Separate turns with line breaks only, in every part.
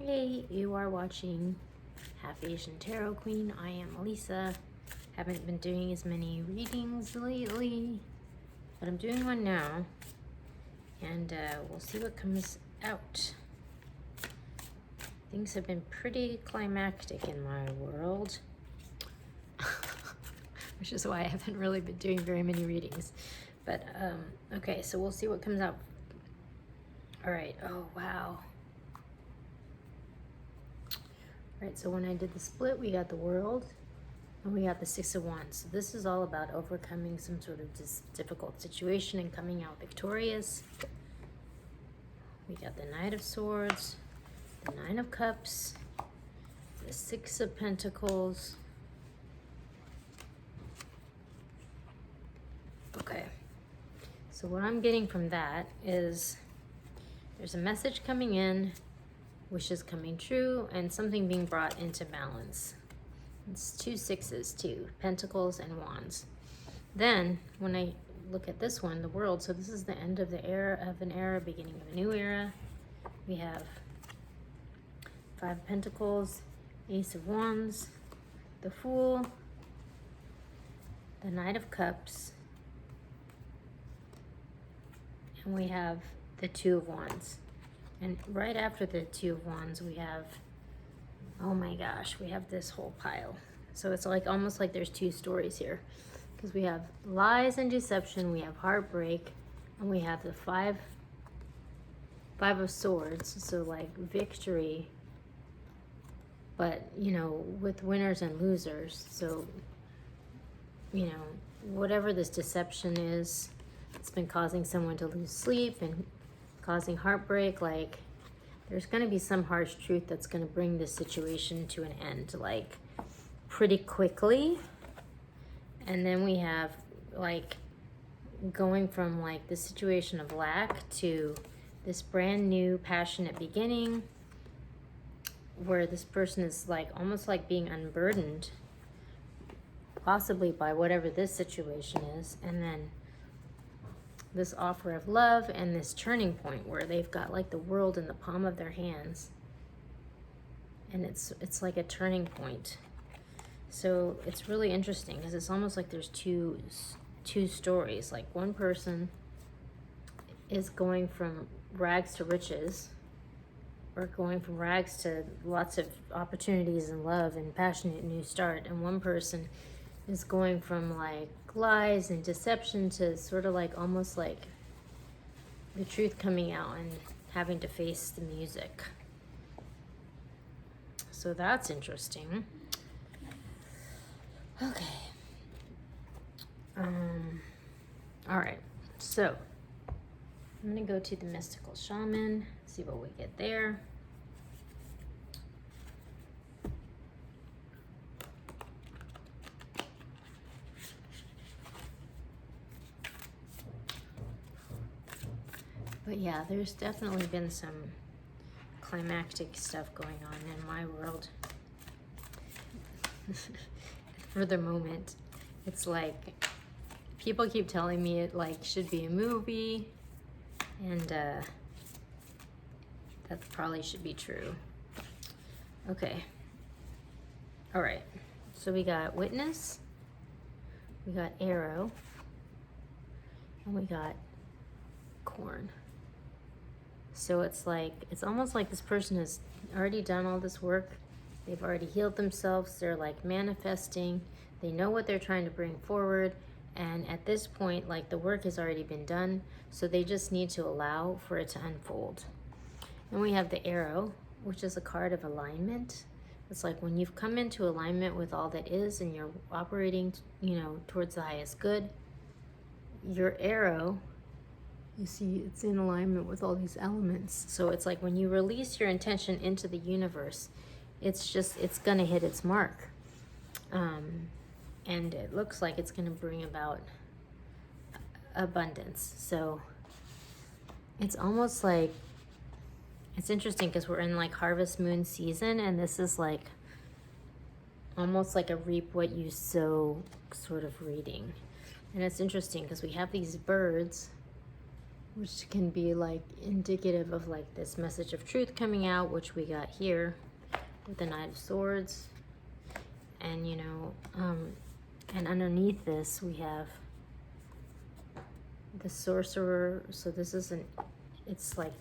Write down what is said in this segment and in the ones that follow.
Hey, you are watching Half Asian Tarot Queen. I am Lisa. Haven't been doing as many readings lately, but I'm doing one now, and we'll see what comes out. Things have been pretty climactic in my world, which is why I haven't really been doing very many readings. But, okay, so we'll see what comes out. All right, oh, wow. Right, so when I did the split, we got the World, and we got the Six of Wands. So this is all about overcoming some sort of difficult situation and coming out victorious. We got the Knight of Swords, the Nine of Cups, the Six of Pentacles. Okay, so what I'm getting from that is there's a message coming in, wishes coming true, and something being brought into balance. It's two sixes, too, Pentacles and Wands. Then, when I look at this one, the World, so this is the end of the era of an era, beginning of a new era. We have Five of Pentacles, Ace of Wands, the Fool, the Knight of Cups, and we have the Two of Wands. And right after the Two of Wands, we have, oh my gosh, we have this whole pile. So it's like almost like there's two stories here, because we have lies and deception, we have heartbreak, and we have the Five of Swords. So like victory, but you know, with winners and losers. So, you know, whatever this deception is, it's been causing someone to lose sleep and causing heartbreak. Like, there's going to be some harsh truth that's going to bring this situation to an end, like pretty quickly. And then we have like going from like the situation of lack to this brand new passionate beginning, where this person is like almost like being unburdened, possibly by whatever this situation is, and then this offer of love and this turning point where they've got like the world in the palm of their hands, and it's like a turning point. So it's really interesting because it's almost like there's two stories. Like one person is going from rags to riches, or going from rags to lots of opportunities and love and passionate new start, and one person is going from like lies and deception to sort of like almost like the truth coming out and having to face the music. So that's interesting. Okay. All right. So I'm gonna go to the Mystical Shaman, see what we get there. But yeah, there's definitely been some climactic stuff going on in my world. For the moment, it's like people keep telling me it like should be a movie, and that probably should be true. Okay. All right. So we got Witness, we got Arrow, and we got Corn. So it's like, it's almost like this person has already done all this work. They've already healed themselves. They're like manifesting. They know what they're trying to bring forward. And at this point, like the work has already been done. So they just need to allow for it to unfold. And we have the Arrow, which is a card of alignment. It's like when you've come into alignment with all that is and you're operating, you know, towards the highest good, your arrow, you see, it's in alignment with all these elements. So it's like when you release your intention into the universe, it's gonna hit its mark. And it looks like it's gonna bring about abundance. So it's almost like, it's interesting because we're in like harvest moon season, and this is like almost like a reap what you sow sort of reading. And it's interesting because we have these birds which can be like indicative of like this message of truth coming out, which we got here with the Knight of Swords. And you know, and underneath this we have the Sorcerer. So this is it's like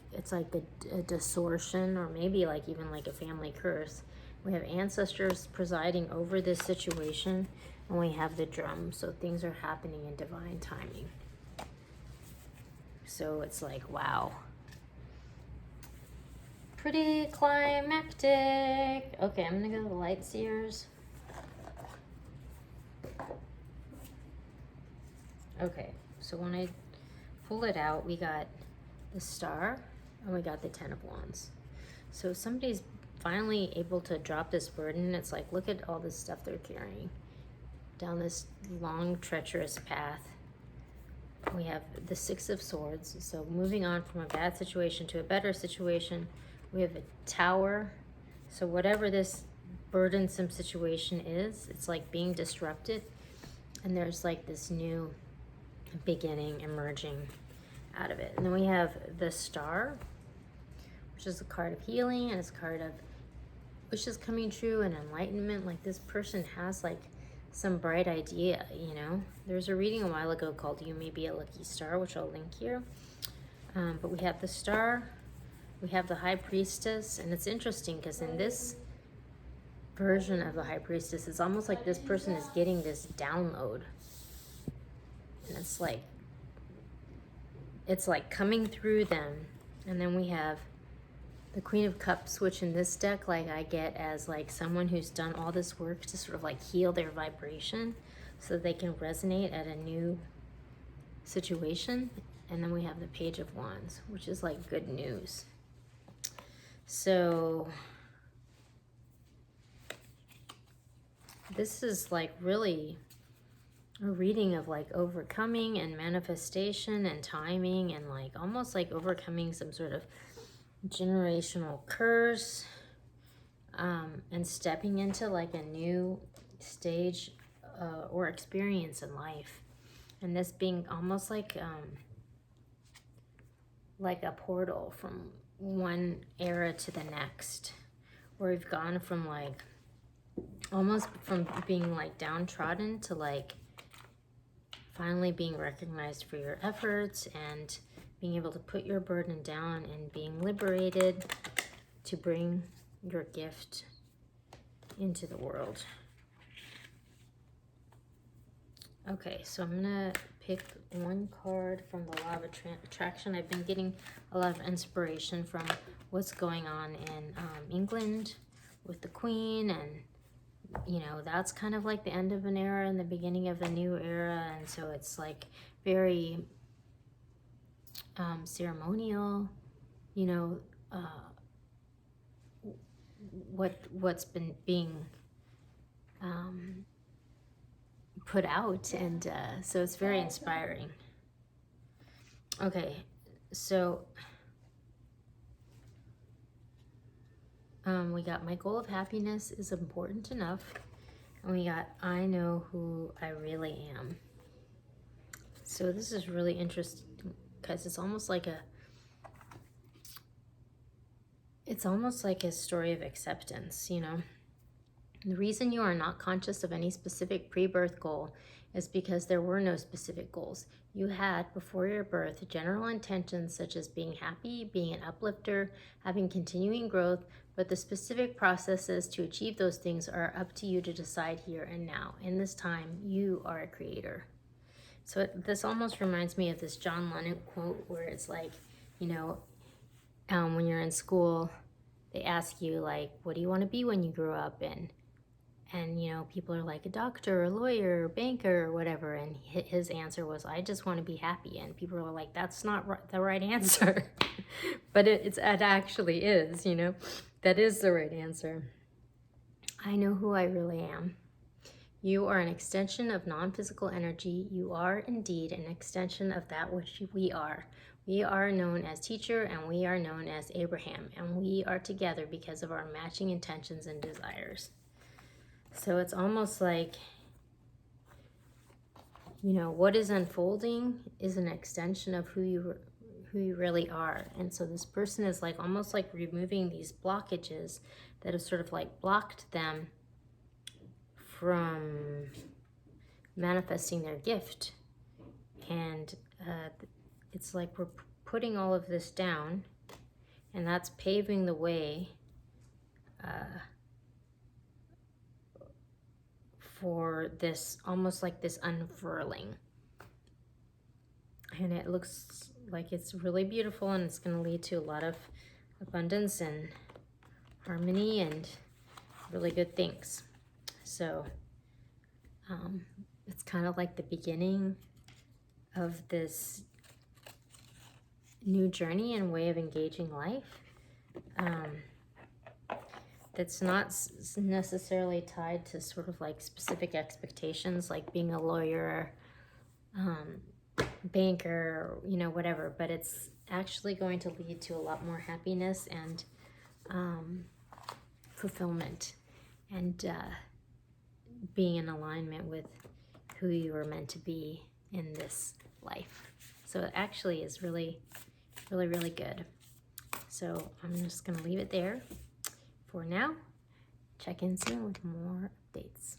a distortion, or maybe like even like a family curse. We have ancestors presiding over this situation, and we have the drum. So things are happening in divine timing. So it's like, wow. Pretty climactic. Okay, I'm gonna go to the Light Seers. Okay, so when I pull it out, we got the Star and we got the Ten of Wands. So somebody's finally able to drop this burden. It's like, look at all this stuff they're carrying down this long, treacherous path. We have the Six of Swords. So moving on from a bad situation to a better situation. We have a Tower. So whatever this burdensome situation is, it's like being disrupted. And there's like this new beginning emerging out of it. And then we have the Star, which is a card of healing, and it's a card of wishes coming true and enlightenment. Like this person has like some bright idea, you know. There's a reading a while ago called You May Be a Lucky Star, which I'll link here. But we have the Star, we have the High Priestess, and it's interesting because in this version of the High Priestess, it's almost like this person is getting this download. And it's like coming through them. And then we have the Queen of Cups, which in this deck, like I get as like someone who's done all this work to sort of like heal their vibration so they can resonate at a new situation. And then we have the Page of Wands, which is like good news. So this is like really a reading of like overcoming and manifestation and timing, and like almost like overcoming some sort of generational curse, and stepping into like a new stage or experience in life. And this being almost like a portal from one era to the next, where we've gone from like almost from being like downtrodden to like finally being recognized for your efforts and being able to put your burden down and being liberated to bring your gift into the world. Okay, so I'm gonna pick one card from the Law of Attraction. I've been getting a lot of inspiration from what's going on in England with the Queen, and you know, that's kind of like the end of an era and the beginning of a new era. And so it's like very ceremonial, you know, what's been being put out, and so it's very inspiring. Okay, so we got my goal of happiness is important enough, and we got I know who I really am. So this is really interesting because it's almost like a story of acceptance, you know. The reason you are not conscious of any specific pre-birth goal is because there were no specific goals. You had, before your birth, general intentions such as being happy, being an uplifter, having continuing growth, but the specific processes to achieve those things are up to you to decide here and now. In this time, you are a creator. So this almost reminds me of this John Lennon quote where it's like, you know, when you're in school, they ask you like, what do you want to be when you grow up? And you know, people are like a doctor, a lawyer, a banker, or whatever. And his answer was, I just want to be happy. And people were like, that's not the right answer. But it actually is, you know, that is the right answer. I know who I really am. You are an extension of non-physical energy. You are indeed an extension of that which we are. We are known as teacher, and we are known as Abraham, and we are together because of our matching intentions and desires. So it's almost like, you know, what is unfolding is an extension of who who you really are. And so this person is like almost like removing these blockages that have sort of like blocked them from manifesting their gift. And it's like we're putting all of this down, and that's paving the way for this, almost like this unfurling. And it looks like it's really beautiful, and it's going to lead to a lot of abundance and harmony and really good things. So it's kind of like the beginning of this new journey and way of engaging life that's not necessarily tied to sort of like specific expectations, like being a lawyer, banker, you know, whatever, but it's actually going to lead to a lot more happiness and fulfillment, and being in alignment with who you were meant to be in this life. So it actually is really, really, really good. So I'm just going to leave it there for now. Check in soon with more updates.